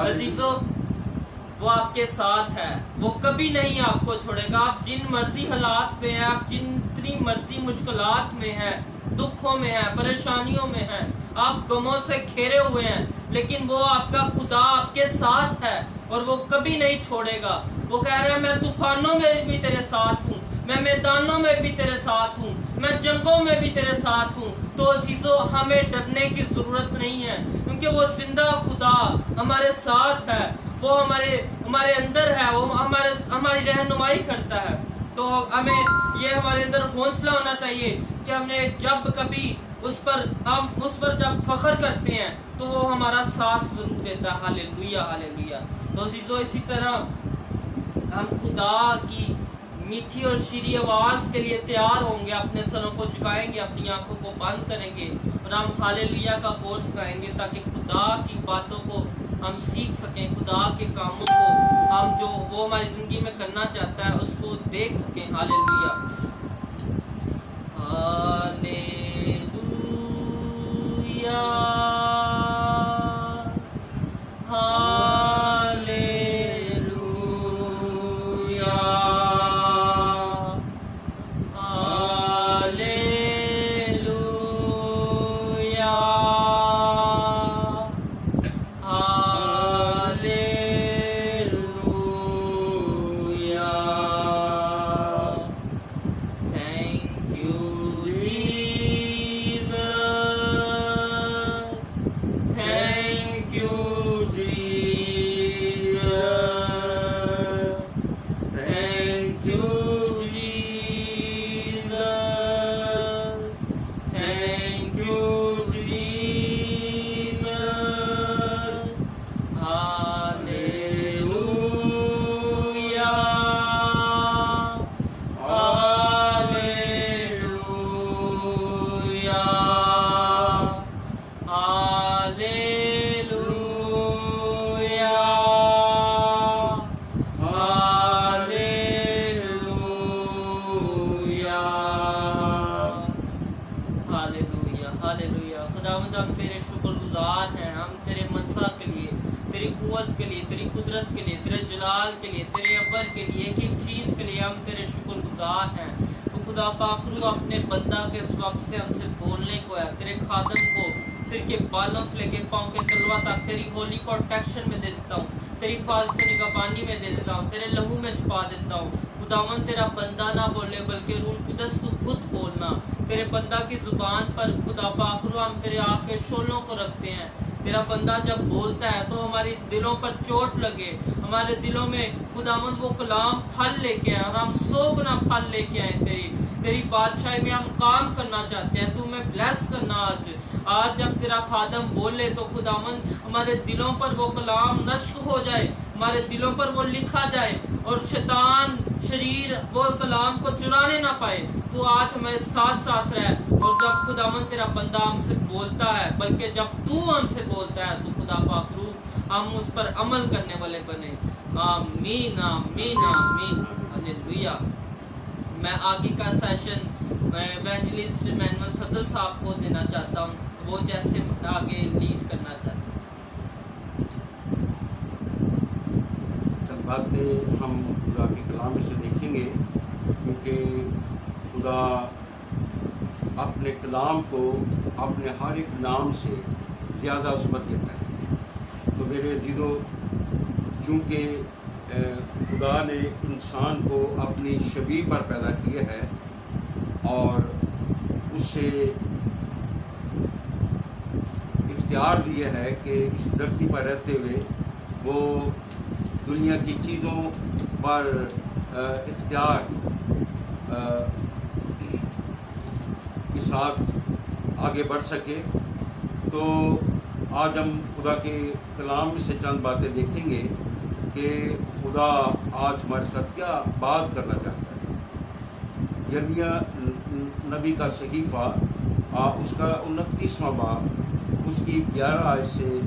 عزیزو وہ آپ کے ساتھ ہے، وہ کبھی نہیں آپ کو چھوڑے گا. آپ جن مرضی حالات میں ہیں، آپ جتنی مرضی مشکلات میں ہیں، دکھوں میں ہیں، پریشانیوں میں ہیں، آپ غموں سے گھیرے ہوئے ہیں، لیکن وہ آپ کا خدا آپ کے ساتھ ہے اور وہ کبھی نہیں چھوڑے گا. وہ کہہ رہے ہیں میں طوفانوں میں بھی تیرے ساتھ ہوں، میں میدانوں میں بھی تیرے ساتھ ہوں، میں جنگوں میں بھی تیرے ساتھ ہوں. تو عزیزو ہمیں ڈرنے کی ضرورت نہیں ہے، کیونکہ وہ زندہ خدا ہمارے ساتھ ہے، وہ ہمارے اندر ہے، وہ ہماری رہنمائی کرتا ہے. تو ہمیں یہ ہمارے اندر حوصلہ ہونا چاہیے کہ ہم نے جب کبھی ہم اس پر جب فخر کرتے ہیں تو وہ ہمارا ساتھ ضرور دیتا ہے. ہاللیلویہ ہاللیلویہ. تو عزیزو اسی طرح ہم خدا کی میٹھی اور شیریں آواز کے لیے تیار ہوں گے، اپنے سروں کو جھکائیں گے، اپنی آنکھوں کو بند کریں گے اور ہم ہاللیلویہ کا کورس گائیں گے تاکہ خدا کی باتوں کو ہم سیکھ سکیں، خدا کے کاموں کو ہم جو وہ ہماری زندگی میں کرنا چاہتا ہے اس کو دیکھ سکیں. ہاللیلویہ ہاللیلویہ خداوند ہم تیرے شکر گزار ہیں، ہم تیرے مسا کے لیے، تیری قوت کے لیے، تیری قدرت کے لیے، تیرے جلال کے لیے، تیرے ابر کے لیے، ایک ایک چیز کے لیے ہم تیرے شکر گزار ہیں. تو خدا پاک رو اپنے بندہ کے اس وقت سے ہم سے بولنے کو ہے، تیرے خادم کو سر کے بالوں سے لے کے پاؤں کے تلوا تک تیری ہولی پروٹیکشن میں دے دیتا ہوں، تیری حفاظت نگہبانی میں دے دیتا ہوں، تیرے لہو میں چھپا دیتا ہوں. خداوند تیرا بندہ نہ بولے بلکہ روح القدس تو خود بولنا. تیرے بندہ کی زبان پر خدا پاک رو ہم تیرے آگ کے شعلوں کو رکھتے ہیں. تیرا بندہ جب بولتا ہے تو ہماری دلوں پر چوٹ لگے، ہمارے دلوں میں خداوند وہ کلام پھل لے کے آئے اور ہم 100 گنا پھل لے کے آئے. تیری بادشاہی میں ہم کام کرنا چاہتے ہیں، تو ہمیں بلیس کرنا. آج جب تیرا خادم بولے تو خداوند ہمارے دلوں پر وہ کلام نشق ہو جائے، ہمارے دلوں پر وہ لکھا جائے اور شیطان شریر وہ کلام کو چرانے نہ پائے. تو آج ہمیں ساتھ ساتھ رہے، اور جب خداوند تیرا بندہ ہم سے بولتا ہے بلکہ جب تو ہم سے بولتا ہے تو خدا پاک روح ہم اس پر عمل کرنے والے بنے. آمین آمین آمین ہاللیلویہ. میں آگے کا سیشن ایونجلسٹ مینول فضل صاحب کو دینا چاہتا ہوں، وہ جیسے آگے لیڈ کرنا چاہتے ہیں. چند باتیں ہم خدا کے کلام سے دیکھیں گے، کیونکہ خدا اپنے کلام کو اپنے ہر ایک نام سے زیادہ عظمت دیتا ہے. تو میرے عزیزو، چونکہ خدا نے انسان کو اپنی شبیہ پر پیدا کیا ہے اور اس سے اختیار دیا ہے کہ اس دھرتی پر رہتے ہوئے وہ دنیا کی چیزوں پر اختیار کے ساتھ آگے بڑھ سکے. تو آج ہم خدا کے کلام سے چند باتیں دیکھیں گے کہ خدا آج ہمارے ساتھ کیا بات کرنا چاہتا ہے. یرمیہ نبی کا صحیفہ اس کا 29واں باب، اس کی 11 آیت سے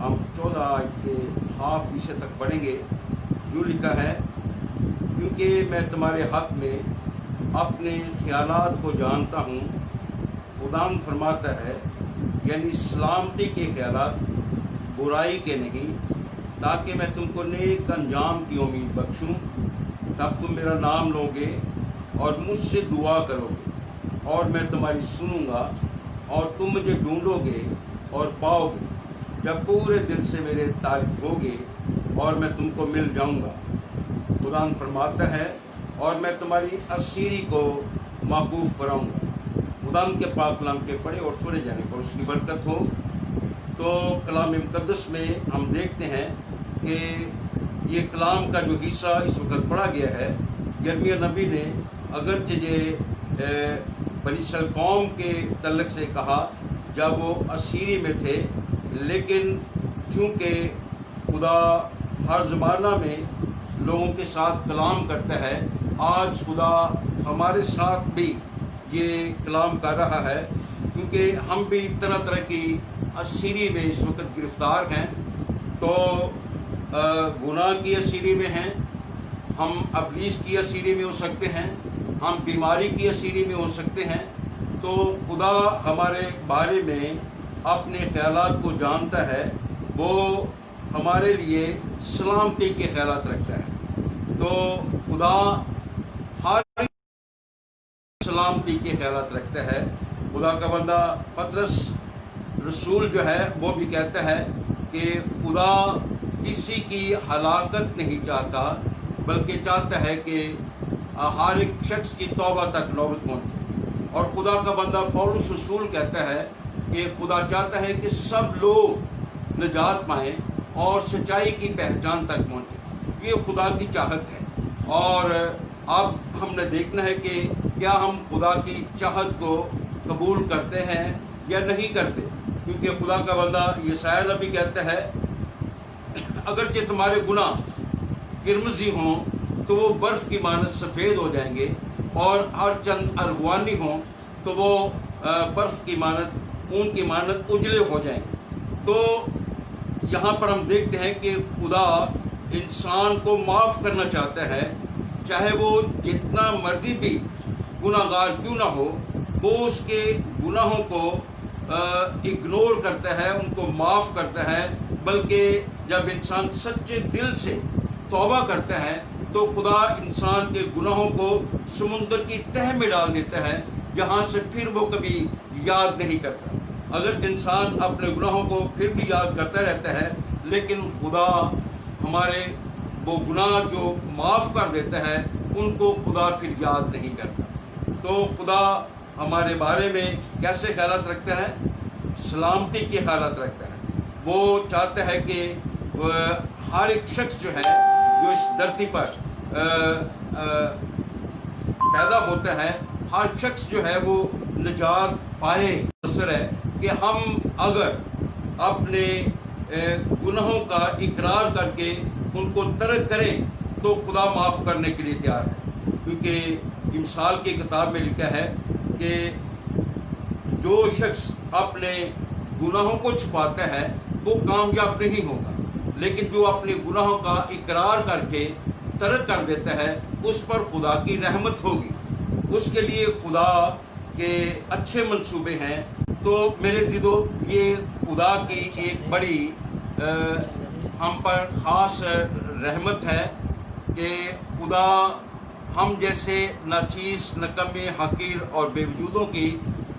ہم 14 آیت کے ہاف حصے تک پڑھیں گے. یوں لکھا ہے، کیونکہ میں تمہارے حق میں اپنے خیالات کو جانتا ہوں. خدا فرماتا ہے، یعنی سلامتی کے خیالات، برائی کے نہیں، تاکہ میں تم کو نیک انجام کی امید بخشوں. تب تم میرا نام لوگے اور مجھ سے دعا کرو گے اور میں تمہاری سنوں گا, اور تم مجھے ڈھونڈو گے اور پاؤ گے جب پورے دل سے میرے طالب ہوگے, اور میں تم کو مل جاؤں گا. خدا فرماتا ہے اور میں تمہاری اسیری کو موقوف کراؤں گا. خدا کے پاک کلام کے پڑھے اور سنے جانے پر اس کی برکت ہو. تو کلام مقدس میں ہم دیکھتے ہیں کہ یہ کلام کا جو حصہ اس وقت پڑھا گیا ہے, یرمیہ نبی نے اگرچہ یہ بنی اسرائیل قوم کے تعلق سے کہا جب وہ اسیری میں تھے, لیکن چونکہ خدا ہر زمانہ میں لوگوں کے ساتھ کلام کرتا ہے, آج خدا ہمارے ساتھ بھی یہ کلام کر رہا ہے, کیونکہ ہم بھی طرح طرح کی اسیری میں اس وقت گرفتار ہیں. تو گناہ کی اسیری میں ہیں, ہم ابلیس کی اسیری میں ہو سکتے ہیں, ہم بیماری کی اسیری میں ہو سکتے ہیں. تو خدا ہمارے بارے میں اپنے خیالات کو جانتا ہے, وہ ہمارے لیے سلامتی کے خیالات رکھتا ہے. تو خدا ہر سلامتی کے خیالات رکھتا ہے. خدا کا بندہ پطرس رسول جو ہے وہ بھی کہتا ہے کہ خدا کسی کی ہلاکت نہیں چاہتا, بلکہ چاہتا ہے کہ ہر ایک شخص کی توبہ تک نوبت پہنچے. اور خدا کا بندہ پولس رسول کہتا ہے کہ خدا چاہتا ہے کہ سب لوگ نجات پائیں اور سچائی کی پہچان تک پہنچیں. یہ خدا کی چاہت ہے, اور اب ہم نے دیکھنا ہے کہ کیا ہم خدا کی چاہت کو قبول کرتے ہیں یا نہیں کرتے. کیونکہ خدا کا بندہ یسایہ نبی کہتا ہے اگرچہ تمہارے گناہ قرمزی ہوں تو وہ برف کی مانند سفید ہو جائیں گے, اور ہر چند ارغوانی ہوں تو وہ برف کی مانند اون کی مانند اجلے ہو جائیں گے. تو یہاں پر ہم دیکھتے ہیں کہ خدا انسان کو معاف کرنا چاہتا ہے, چاہے وہ جتنا مرضی بھی گناہ گار کیوں نہ ہو. وہ اس کے گناہوں کو اگنور کرتا ہے, ان کو معاف کرتا ہے. بلکہ جب انسان سچے دل سے توبہ کرتا ہے تو خدا انسان کے گناہوں کو سمندر کی تہہ میں ڈال دیتا ہے, جہاں سے پھر وہ کبھی یاد نہیں کرتا. اگر انسان اپنے گناہوں کو پھر بھی یاد کرتا رہتا ہے, لیکن خدا ہمارے وہ گناہ جو معاف کر دیتا ہے ان کو خدا پھر یاد نہیں کرتا. تو خدا ہمارے بارے میں کیسے خیالات رکھتا ہے؟ سلامتی کے خیالات رکھتا ہے. وہ چاہتا ہے کہ ہر ایک شخص جو ہے جو اس دھرتی پر پیدا ہوتا ہے, ہر شخص جو ہے وہ نجات پائے. اثر ہے کہ ہم اگر اپنے گناہوں کا اقرار کر کے ان کو ترک کریں تو خدا معاف کرنے کے لیے تیار ہے. کیونکہ امثال کی کتاب میں لکھا ہے کہ جو شخص اپنے گناہوں کو چھپاتا ہے وہ کامیاب نہیں ہوگا, لیکن جو اپنے گناہوں کا اقرار کر کے ترک کر دیتا ہے اس پر خدا کی رحمت ہوگی. اس کے لیے خدا کے اچھے منصوبے ہیں. تو میرے عزیزو, یہ خدا کی ایک بڑی ہم پر خاص رحمت ہے کہ خدا ہم جیسے ناچیز, نکمے, حقیر اور بے وجودوں کی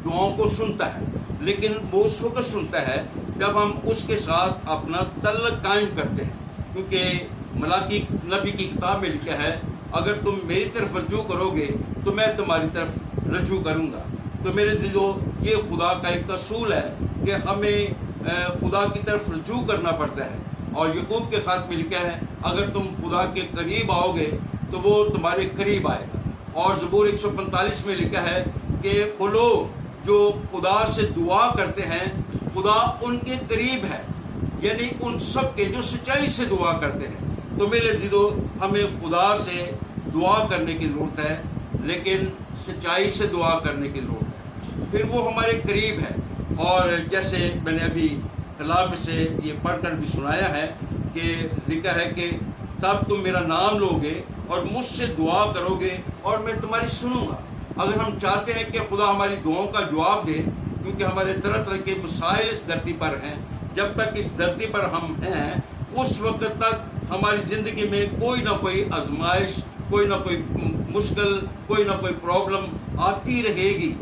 دعاؤں کو سنتا ہے, لیکن وہ اس وقت سنتا ہے جب ہم اس کے ساتھ اپنا تعلق قائم کرتے ہیں. کیونکہ ملاکی نبی کی کتاب میں لکھا ہے اگر تم میری طرف رجوع کرو گے تو میں تمہاری طرف رجوع کروں گا. تو میرے عزیزو, یہ خدا کا ایک اصول ہے کہ ہمیں خدا کی طرف رجوع کرنا پڑتا ہے. اور یعقوب کے خط میں لکھا ہے اگر تم خدا کے قریب آؤ گے تو وہ تمہارے قریب آئے گا. اور زبور 145 میں لکھا ہے کہ وہ لوگ جو خدا سے دعا کرتے ہیں خدا ان کے قریب ہے, یعنی ان سب کے جو سچائی سے دعا کرتے ہیں. تو میرے عزیزو, ہمیں خدا سے دعا کرنے کی ضرورت ہے, لیکن سچائی سے دعا کرنے کی ضرورت ہے, پھر وہ ہمارے قریب ہے. اور جیسے میں نے ابھی کلام سے یہ پڑھ کر بھی سنایا ہے کہ لکھا ہے کہ تب تم میرا نام لو گے اور مجھ سے دعا کرو گے اور میں تمہاری سنوں گا. اگر ہم چاہتے ہیں کہ خدا ہماری دعاؤں کا جواب دے, کیونکہ ہمارے طرح طرح کے مسائل اس دھرتی پر ہیں, جب تک اس دھرتی پر ہم ہیں اس وقت تک ہماری زندگی میں کوئی نہ کوئی آزمائش، کوئی نہ کوئی مشکل، کوئی نہ کوئی پرابلم آتی رہے گی۔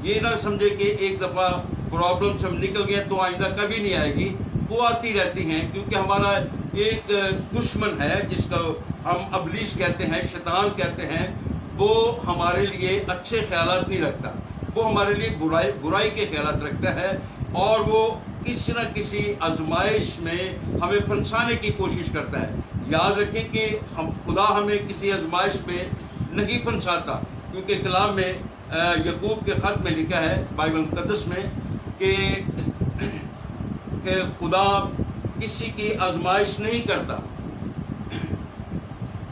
یہ نہ سمجھے کہ ایک دفعہ پرابلم سے ہم نکل گئے تو آئندہ کبھی نہیں آئے گی، وہ آتی رہتی ہیں، کیونکہ ہمارا ایک دشمن ہے جس کو ہم ابلیس کہتے ہیں، شیطان کہتے ہیں، وہ ہمارے لیے اچھے خیالات نہیں رکھتا، وہ ہمارے لیے برائی کے خیالات رکھتا ہے، اور وہ کسی نہ کسی آزمائش میں ہمیں پھنسانے کی کوشش کرتا ہے۔ یاد رکھیں کہ خدا ہمیں کسی آزمائش میں نہیں پھنساتا، کیونکہ کلام میں یعقوب کے خط میں لکھا ہے، بائبل مقدس میں، کہ خدا کسی کی آزمائش نہیں کرتا۔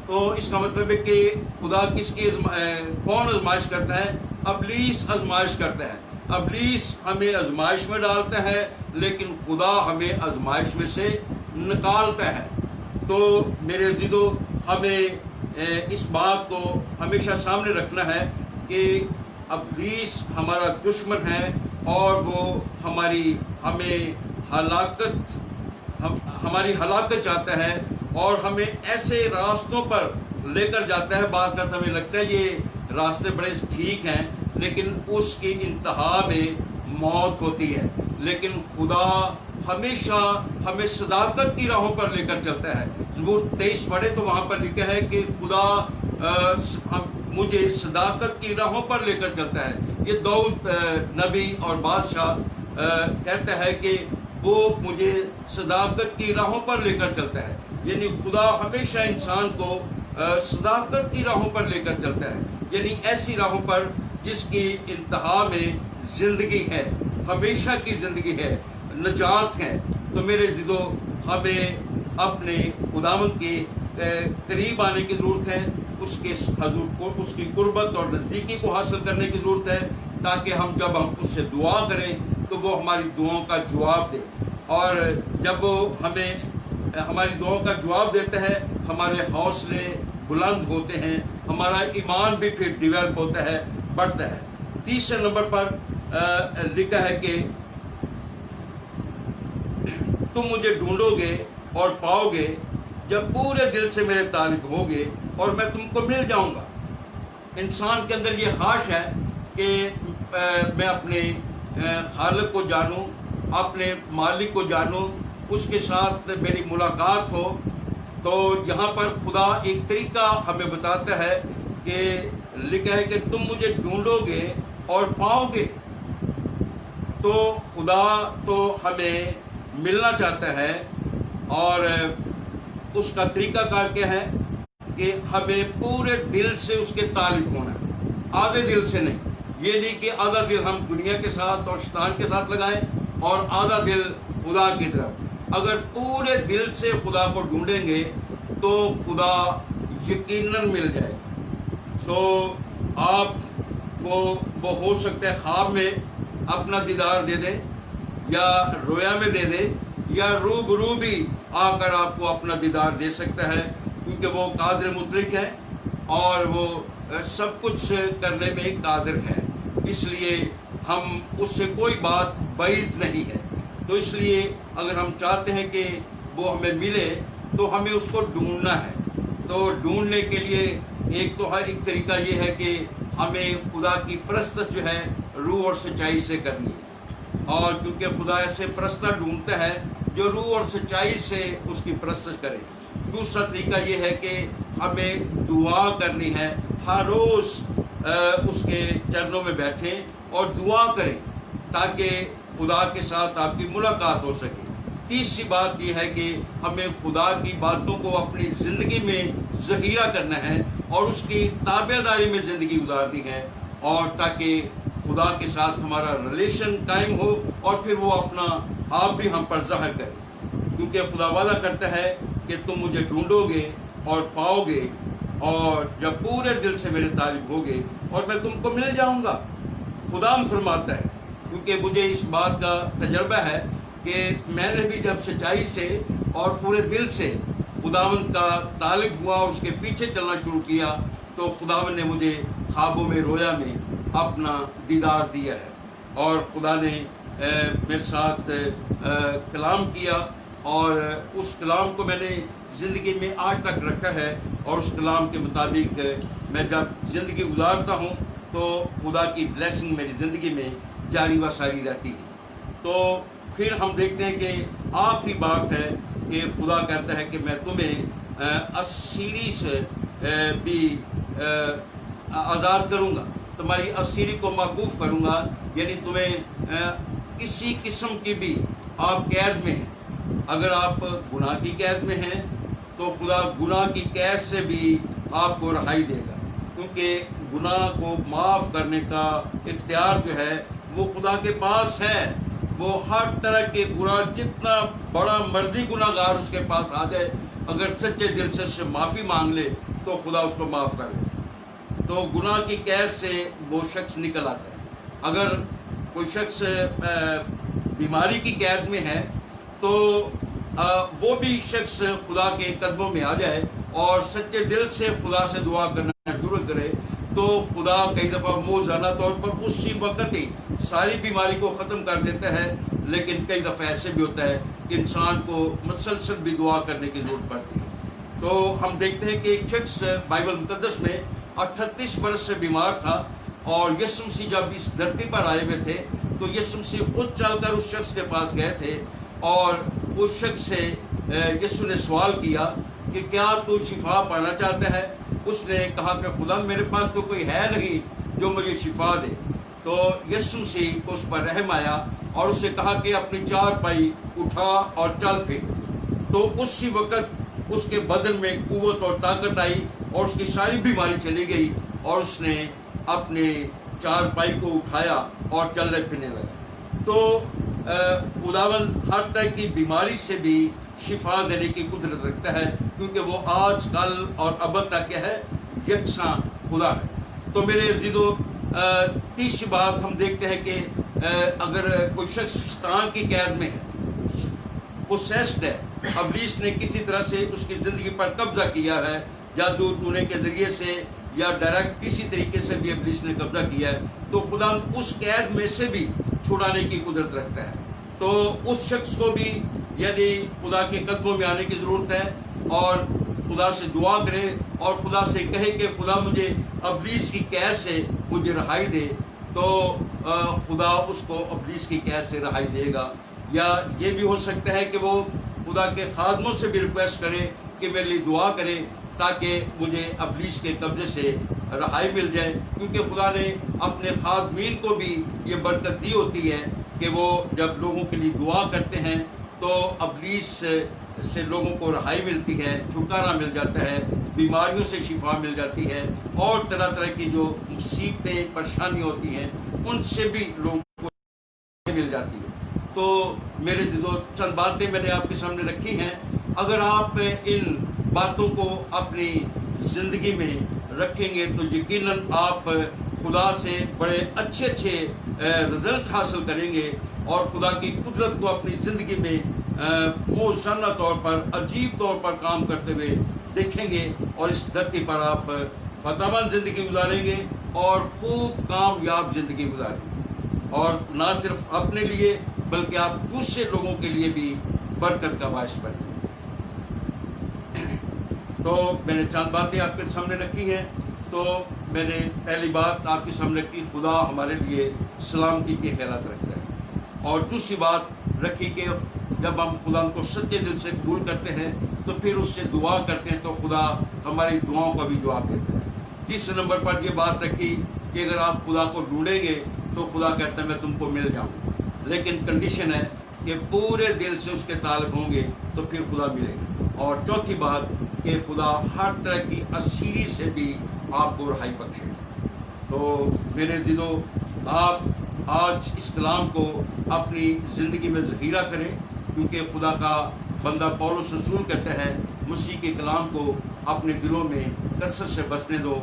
تو اس کا مطلب ہے کہ خدا کس کی کون آزمائش کرتا ہے؟ ابلیس آزمائش کرتا ہے۔ ابلیس ہمیں آزمائش میں ڈالتا ہے، لیکن خدا ہمیں آزمائش میں سے نکالتا ہے۔ تو میرے عزیزو، ہمیں اس بات کو ہمیشہ سامنے رکھنا ہے کہ ابلیس ہمارا دشمن ہے، اور وہ ہماری ہلاکت چاہتا ہے، اور ہمیں ایسے راستوں پر لے کر جاتا ہے۔ بعض کا ہمیں لگتا ہے یہ راستے بڑے ٹھیک ہیں، لیکن اس کی انتہا میں موت ہوتی ہے۔ لیکن خدا ہمیشہ ہمیں صداقت کی راہوں پر لے کر چلتا ہے۔ زبور 23 پڑھے تو وہاں پر لکھا ہے کہ خدا مجھے صداقت کی راہوں پر لے کر چلتا ہے۔ یہ داؤد نبی اور بادشاہ کہتا ہے کہ وہ مجھے صداقت کی راہوں پر لے کر چلتا ہے، یعنی خدا ہمیشہ انسان کو صداقت کی راہوں پر لے کر چلتا ہے، یعنی ایسی راہوں پر جس کی انتہا میں زندگی ہے، ہمیشہ کی زندگی ہے، نجات ہے۔ تو میرے عزیزو، ہمیں اپنے خداوند کے قریب آنے کی ضرورت ہے، اس کے حضور کو، اس کی قربت اور نزدیکی کو حاصل کرنے کی ضرورت ہے، تاکہ جب ہم اس سے دعا کریں تو وہ ہماری دعاؤں کا جواب دے، اور جب وہ ہماری دعاؤں کا جواب دیتا ہے، ہمارے حوصلے بلند ہوتے ہیں، ہمارا ایمان بھی پھر ڈیولپ ہوتا ہے، بڑھتا ہے۔ تیسرے نمبر پر لکھا ہے کہ تم مجھے ڈھونڈو گے اور پاؤ گے جب پورے دل سے میرے طالب ہوگے، اور میں تم کو مل جاؤں گا۔ انسان کے اندر یہ خواہش ہے کہ میں اپنے خالق کو جانوں، اپنے مالک کو جانوں، اس کے ساتھ میری ملاقات ہو۔ تو یہاں پر خدا ایک طریقہ ہمیں بتاتا ہے کہ لکھا ہے کہ تم مجھے ڈھونڈو گے اور پاؤ گے۔ تو خدا تو ہمیں ملنا چاہتا ہے، اور اس کا طریقہ کار کیا ہے کہ ہمیں پورے دل سے اس کے طالب ہونا ہے، آدھے دل سے نہیں۔ یہ نہیں کہ آدھا دل ہم دنیا کے ساتھ اور شیطان کے ساتھ لگائیں اور آدھا دل خدا کی طرف۔ اگر پورے دل سے خدا کو ڈھونڈیں گے تو خدا یقیناً مل جائے گا۔ تو آپ کو وہ ہو سکتا ہے خواب میں اپنا دیدار دے دے، یا رویا میں دے دے، یا روبرو بھی آ کر آپ کو اپنا دیدار دے سکتا ہے، کیونکہ وہ قادر مطلق ہے اور وہ سب کچھ کرنے میں قادر ہے۔ اس لیے ہم اس سے کوئی بات بعید نہیں ہے۔ تو اس لیے اگر ہم چاہتے ہیں کہ وہ ہمیں ملے تو ہمیں اس کو ڈھونڈنا ہے۔ تو ڈھونڈنے کے لیے ایک طریقہ یہ ہے کہ ہمیں خدا کی پرستش جو ہے روح اور سچائی سے کرنی ہے، اور کیونکہ خدا ایسے پرستہ ڈھونڈتا ہے جو روح اور سچائی سے اس کی پرستش کرے۔ دوسرا طریقہ یہ ہے کہ ہمیں دعا کرنی ہے، ہر روز اس کے چرنوں میں بیٹھیں اور دعا کریں تاکہ خدا کے ساتھ آپ کی ملاقات ہو سکے۔ تیسری بات یہ ہے کہ ہمیں خدا کی باتوں کو اپنی زندگی میں ذخیرہ کرنا ہے اور اس کی تابع داری میں زندگی گزارنی ہے، اور تاکہ خدا کے ساتھ ہمارا ریلیشن قائم ہو، اور پھر وہ اپنا آپ بھی ہم پر ظاہر کرے، کیونکہ خدا وعدہ کرتا ہے کہ تم مجھے ڈھونڈو گے اور پاؤ گے، اور جب پورے دل سے میرے طالب ہوگے اور میں تم کو مل جاؤں گا۔ خدا فرماتا ہے، کیونکہ مجھے اس بات کا تجربہ ہے کہ میں نے بھی جب سچائی سے اور پورے دل سے خداوند کا طالب ہوا اور اس کے پیچھے چلنا شروع کیا، تو خداوند نے مجھے خوابوں میں، رویا میں اپنا دیدار دیا ہے، اور خدا نے میرے ساتھ کلام کیا، اور اس کلام کو میں نے زندگی میں آج تک رکھا ہے، اور اس کلام کے مطابق میں جب زندگی گزارتا ہوں تو خدا کی بلیسنگ میری زندگی میں جاری و ساری رہتی ہے۔ تو پھر ہم دیکھتے ہیں کہ آخری بات ہے کہ خدا کہتا ہے کہ میں تمہیں اسیری سے بھی آزاد کروں گا، تمہاری اسیری کو موقوف کروں گا، یعنی تمہیں کسی قسم کی بھی آپ قید میں ہیں، اگر آپ گناہ کی قید میں ہیں تو خدا گناہ کی قید سے بھی آپ کو رہائی دے گا، کیونکہ گناہ کو معاف کرنے کا اختیار جو ہے وہ خدا کے پاس ہے۔ وہ ہر طرح کے گناہ، جتنا بڑا مرضی گناہ گار اس کے پاس آ جائے، اگر سچے دل سے اس سے معافی مانگ لے تو خدا اس کو معاف کر دے۔ تو گناہ کی قید سے وہ شخص نکل آتا ہے۔ اگر کوئی شخص بیماری کی قید میں ہے تو وہ بھی شخص خدا کے قدموں میں آ جائے اور سچے دل سے خدا سے دعا کرنا شروع کرے تو خدا کئی دفعہ موزانہ طور پر اسی وقت ہی ساری بیماری کو ختم کر دیتا ہے، لیکن کئی دفعہ ایسے بھی ہوتا ہے کہ انسان کو مسلسل بھی دعا کرنے کی ضرورت پڑتی ہے۔ تو ہم دیکھتے ہیں کہ ایک شخص بائبل مقدس میں 38 برس سے بیمار تھا، اور یسوع مسیح جب اس دھرتی پر آئے ہوئے تھے تو یسوع مسیح خود چل کر اس شخص کے پاس گئے تھے، اور اس شخص سے یسوع نے سوال کیا کہ کیا تو شفا پانا چاہتا ہے؟ اس نے کہا کہ خدا میرے پاس تو کوئی ہے نہیں جو مجھے شفا دے۔ تو یسوع مسیح کو اس پر رحم آیا اور اس سے کہا کہ اپنی چارپائی اٹھا اور چل پھر۔ تو اسی وقت اس کے بدن میں قوت اور طاقت آئی اور اس کی ساری بیماری چلی گئی، اور اس نے اپنے چارپائی کو اٹھایا اور چلنے پھرنے لگا۔ تو خداوند ہر طرح کی بیماری سے بھی شفا دینے کی قدرت رکھتا ہے، کیونکہ وہ آج کل اور ابد تک کیا ہے، یکساں خدا ہے۔ تو میرے عزیزو، تیسری بات ہم دیکھتے ہیں کہ اگر کوئی شخص شیطان کی قید میں ہے، پوسیسڈ ہے، ابلیس نے کسی طرح سے اس کی زندگی پر قبضہ کیا ہے، جادو ٹونے کے ذریعے سے یا ڈائریکٹ کسی طریقے سے بھی ابلیس نے قبضہ کیا ہے، تو خدا اس قید میں سے بھی چھڑانے کی قدرت رکھتا ہے۔ تو اس شخص کو بھی یعنی خدا کے قدموں میں آنے کی ضرورت ہے، اور خدا سے دعا کرے اور خدا سے کہے کہ خدا مجھے ابلیس کی قید سے مجھے رہائی دے، تو خدا اس کو ابلیس کی قید سے رہائی دے گا۔ یا یہ بھی ہو سکتا ہے کہ وہ خدا کے خادموں سے بھی ریکویسٹ کرے کہ میرے لیے دعا کرے تاکہ مجھے ابلیس کے قبضے سے رہائی مل جائے، کیونکہ خدا نے اپنے خادمین کو بھی یہ برکت دی ہوتی ہے کہ وہ جب لوگوں کے لیے دعا کرتے ہیں تو ابلیس سے لوگوں کو رہائی ملتی ہے، چھٹکارا مل جاتا ہے، بیماریوں سے شفا مل جاتی ہے، اور طرح طرح کی جو مصیبتیں پریشانی ہوتی ہیں ان سے بھی لوگوں کو مل جاتی ہے۔ تو میرے عزیزو، چند باتیں میں نے آپ کے سامنے رکھی ہیں، اگر آپ ان باتوں کو اپنی زندگی میں رکھیں گے تو یقیناً آپ خدا سے بڑے اچھے رزلٹ حاصل کریں گے، اور خدا کی قدرت کو اپنی زندگی میں موزانہ طور پر، عجیب طور پر کام کرتے ہوئے دیکھیں گے، اور اس دھرتی پر آپ فتح مند زندگی گزاریں گے اور خوب کامیاب زندگی گزاریں گے، اور نہ صرف اپنے لیے بلکہ آپ دوسرے لوگوں کے لیے بھی برکت کا باعث بنیں۔ تو میں نے چند باتیں آپ کے سامنے رکھی ہیں۔ تو میں نے پہلی بات آپ کے سامنے رکھی، خدا ہمارے لیے سلامتی کی خیالات رکھتا ہے، اور دوسری بات رکھی کہ جب ہم خدا کو سچے دل سے قبول کرتے ہیں تو پھر اس سے دعا کرتے ہیں تو خدا ہماری دعاؤں کا بھی جواب دیتا ہے۔ تیسرے نمبر پر یہ بات رکھی کہ اگر آپ خدا کو ڈھونڈیں گے تو خدا کہتا ہے میں تم کو مل جاؤں، لیکن کنڈیشن ہے کہ پورے دل سے اس کے تعلق ہوں گے تو پھر خدا ملے گا۔ اور چوتھی بات کہ خدا ہر طرح کی اسیری سے بھی آپ کو رہائی بخشے گا۔ تو میرے عزیزو، آپ آج اس کلام کو اپنی زندگی میں ذخیرہ کریں، کیونکہ خدا کا بندہ پولس رسول کہتا ہے مسیح کے کلام کو اپنے دلوں میں کثرت سے بسنے دو،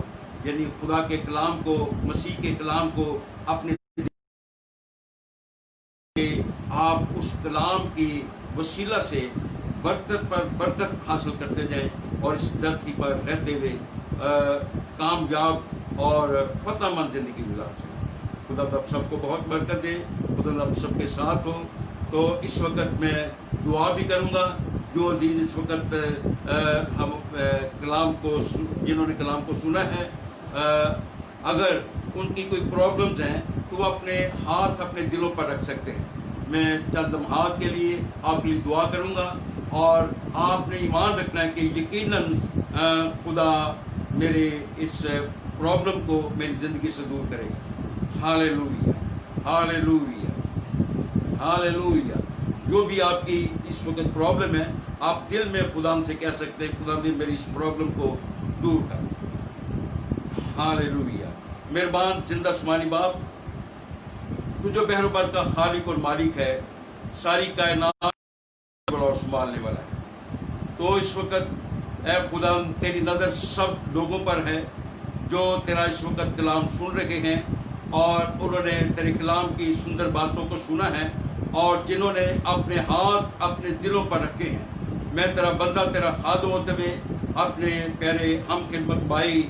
یعنی خدا کے کلام کو، مسیح کے کلام کو اپنے آپ اس کلام کی وسیلہ سے برکت پر برکت حاصل کرتے جائیں، اور اس دھرتی پر رہتے ہوئے کامیاب اور فتح مند زندگی گزار سکیں۔ خدا آپ سب کو بہت برکت دے، خدا آپ سب کے ساتھ ہو، تو اس وقت میں دعا بھی کروں گا. جو عزیز اس وقت کلام کو جنہوں نے کلام کو سنا ہے, اگر ان کی کوئی پرابلمز ہیں تو وہ اپنے ہاتھ اپنے دلوں پر رکھ سکتے ہیں. میں چند لمحات کے لیے آپ کے لیے دعا کروں گا, اور آپ نے ایمان رکھنا ہے کہ یقیناً خدا میرے اس پرابلم کو میری زندگی سے دور کرے گا. ہاللیلویا, ہاللیلویا, ہاللیلویا. جو بھی آپ کی اس وقت پرابلم ہے, آپ دل میں خدا سے کہہ سکتے ہیں, خدا نے میری اس پرابلم کو دور کر. ہاللیلویا. مہربان زندہ آسمانی باپ, تو جو بحر و بر کا خالق اور مالک ہے, ساری کائنات اور سنبھالنے والا ہے, تو اس وقت اے خدا تیری نظر سب لوگوں پر ہے جو تیرا اس وقت کلام سن رہے ہیں, اور انہوں نے تیرے کلام کی سندر باتوں کو سنا ہے, اور جنہوں نے اپنے ہاتھ اپنے دلوں پر رکھے ہیں. میں تیرا بندہ, تیرا خادم ہوتے ہوئے اپنے پیارے ہم خدمت بھائی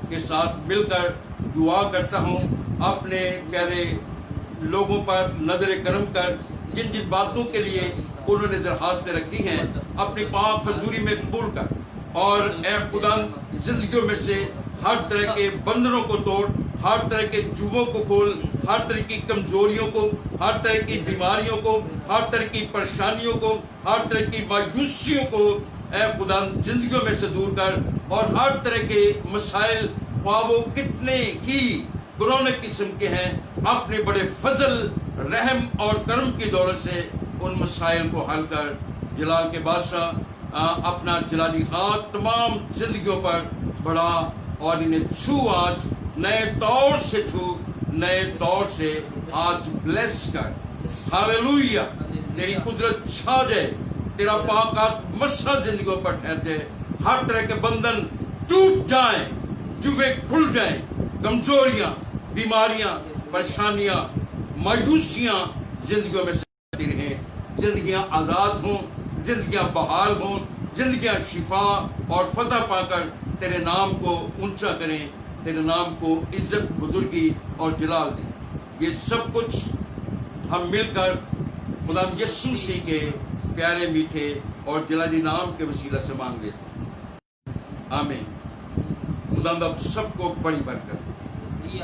کے ساتھ مل کر دعا کرتا ہوں, اپنے پیارے لوگوں پر نظر کرم کر, جن جن باتوں کے لیے انہوں نے درخواستیں رکھی ہیں اپنی پاک حضوری میں قبول کر, اور اے خدا زندگیوں میں سے ہر طرح کے بندنوں کو توڑ, ہر طرح کے جوؤں کو کھول, ہر طرح کی کمزوریوں کو, ہر طرح کی بیماریوں کو, ہر طرح کی پریشانیوں کو, ہر طرح کی مایوسیوں کو اے خدا زندگیوں میں سے دور کر, اور ہر طرح کے مسائل خواہ وہ کتنے ہی گنونے قسم کے ہیں, اپنے بڑے فضل رحم اور کرم کی دولت سے ان مسائل کو حل کر. جلال کے بادشاہ اپنا جلالی ہاتھ تمام زندگیوں پر بڑھا, اور انہیں چھو, آج نئے طور سے چھو, نئے طور سے آج بلیس کر. ہاللیلویا. تیری قدرت چھا جائے, تیرا پاک ہاتھ مسا زندگیوں پر ٹھہر جائے, ہر طرح کے بندھن ٹوٹ جائیں, جوے کھل جائیں, کمزوریاں, بیماریاں, پریشانیاں, مایوسیاں زندگیوں میں سے رہیں, زندگیاں آزاد ہوں, زندگیاں بحال ہوں, زندگیاں شفا اور فتح پا کر تیرے نام کو اونچا کریں, تیرے نام کو عزت, بزرگی اور جلال دیں. یہ سب کچھ ہم مل کر خدا یسوع مسیح کے پیارے میٹھے اور جلالی نام کے وسیلہ سے مانگ لیتے ہیں. آمین. خدا اب سب کو بڑی برکت دے.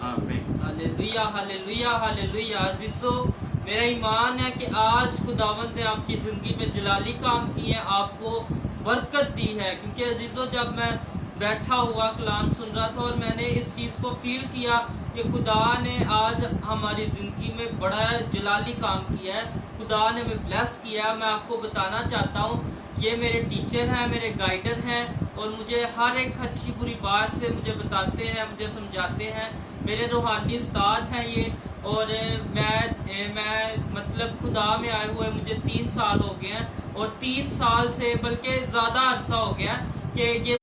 آمین. ہاللیلویا, ہاللیلویا, ہاللیلویا. عزیزو, میرا ایمان ہے کہ آج خداوند نے آپ کی زندگی میں جلالی کام کی ہے, آپ کو برکت دی ہے. کیونکہ عزیزو, جب میں بیٹھا ہوا کلام سن رہا تھا اور میں نے اس چیز کو فیل کیا کہ خدا نے آج ہماری زندگی میں بڑا جلالی کام کیا ہے, خدا نے ہمیں بلیس کیا ہے. میں آپ کو بتانا چاہتا ہوں, یہ میرے ٹیچر ہیں, میرے گائیڈر ہیں, اور مجھے ہر ایک اچھی بری بات سے مجھے بتاتے ہیں, مجھے سمجھاتے ہیں. میرے روحانی استاد ہیں یہ, اور میں مطلب خدا میں آئے ہوئے مجھے 3 سال ہو گئے ہیں, اور 3 سال سے بلکہ زیادہ عرصہ ہو گیا کہ یہ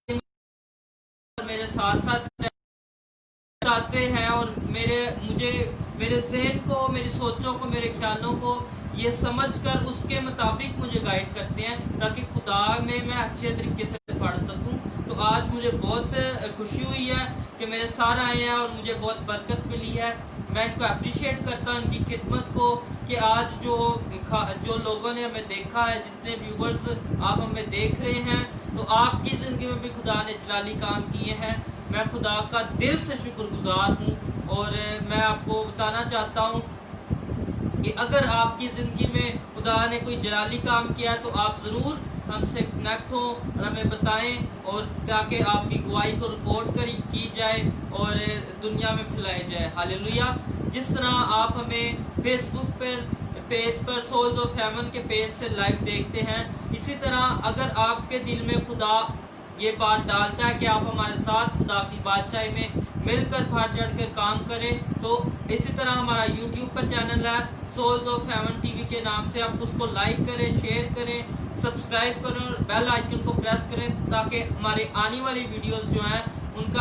میرے ساتھ ساتھ آتے ہیں, اور میرے ذہن کو, میری سوچوں کو, میرے خیالوں کو یہ سمجھ کر اس کے مطابق مجھے گائیڈ کرتے ہیں, تاکہ خدا میں اچھے طریقے سے پڑھ سکوں. تو آج مجھے بہت خوشی ہوئی ہے کہ میرے سار آئے ہیں اور مجھے بہت برکت ملی ہے. میں ان کو اپریشیٹ کرتا ہوں, ان کی خدمت کو, کہ آج جو لوگوں نے ہمیں دیکھا ہے, جتنے ویورز آپ ہمیں دیکھ رہے ہیں, تو آپ کی زندگی میں بھی خدا نے جلالی کام کیے ہیں. میں خدا کا دل سے شکر گزار ہوں, اور میں آپ کو بتانا چاہتا ہوں کہ اگر آپ کی زندگی میں خدا نے کوئی جلالی کام کیا تو آپ ضرور ہم سے کنیکٹ ہوں اور ہمیں بتائیں, اور تاکہ آپ کی گواہی کو رپورٹ کی جائے اور دنیا میں پھیلائی جائے. ہاللیلویا. جس طرح آپ ہمیں فیس بک پیج پر سولز آف ہیون کے پیج سے لائیو دیکھتے ہیں, اسی طرح اگر آپ کے دل میں خدا یہ بات ڈالتا ہے کہ آپ ہمارے ساتھ خدا کی بادشاہی میں مل کر بڑھ چڑھ کر کام کریں, تو اسی طرح ہمارا یوٹیوب پر چینل ہے Souls of Heaven TV کے نام سے, آپ اس کو لائک کریں, شیئر کریں, سبسکرائب کریں, اور بیل آئیکن کو پریس کریں, تاکہ ہماری آنے والی ویڈیوز جو ہیں ان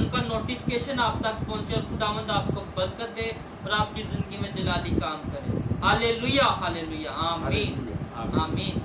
کا نوٹیفیکیشن آپ تک پہنچے, اور خداوند آپ کو برکت دے اور آپ کی زندگی میں جلالی کام کرے. ہاللیلویا, ہاللیلویا. آمین, آمین.